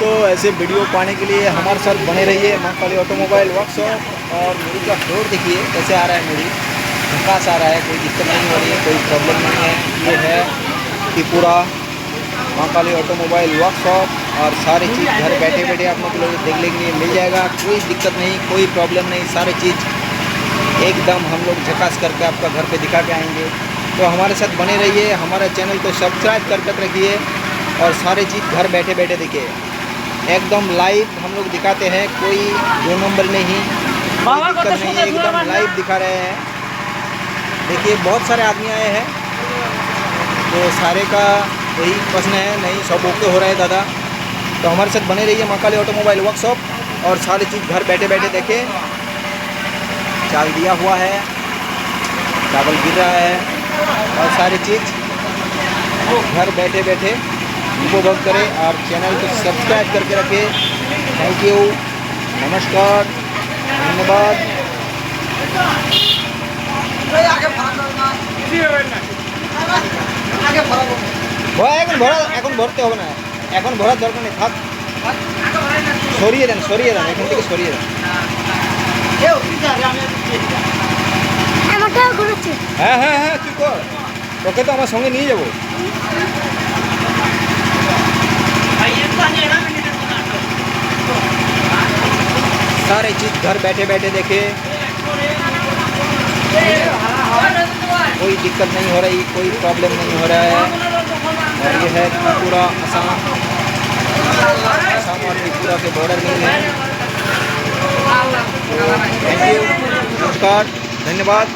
तो ऐसे वीडियो पाने के लिए हमारे साथ बने रहिए महाकाली ऑटोमोबाइल वर्कशॉप। और मुड़ी का फ्लोर देखिए कैसे आ रहा है, मुड़ी झकास आ रहा है, कोई दिक्कत नहीं हो रही है, कोई प्रॉब्लम नहीं है। ये है त्रिपुरा महाकाली ऑटोमोबाइल वर्कशॉप और सारी चीज़ घर बैठे बैठे आप लोग देखने के लिए मिल जाएगा। कोई दिक्कत नहीं, कोई प्रॉब्लम नहीं, सारी चीज़ एकदम हम लोग झकास करके आपका घर पे दिखा के आएंगे। तो हमारे साथ बने रहिए, हमारा चैनल को सब्सक्राइब कर रखिए और सारी चीज़ घर बैठे बैठे देखिए। एकदम लाइव हम लोग दिखाते हैं, कोई 2 नंबर नहीं, कोई दिक्कत नहीं, एकदम लाइव दिखा रहे हैं। देखिए बहुत सारे आदमी आए हैं, तो सारे का यही प्रश्न है, नहीं सब ओके हो रहा है दादा। तो हमारे साथ बने रहिए महाकाली ऑटोमोबाइल वर्कशॉप और सारी चीज़ घर बैठे बैठे देखें। चाल दिया हुआ है, चावल गिर रहा है और सारी चीज़ घर बैठे बैठे उपभोग करें और चैनल को सब्सक्राइब करके रखें। थैंक यू, नमस्कार, धन्यवाद। এখন ভরতে হবে না, এখন ভরার দরকার নেই, থাক সরিয়ে দেন এখান থেকে সরিয়ে দেন। হ্যাঁ হ্যাঁ হ্যাঁ তুই কর, তোকে তো আমার সঙ্গে নিয়ে যাবো। सारे चीज़ घर बैठे बैठे देखे, कोई दिक्कत नहीं हो रही, कोई प्रॉब्लम नहीं हो रहा है। और ये है त्रिपुरा असम और त्रिपुरा के बॉर्डर में है। थैंक यू, नमस्कार, धन्यवाद।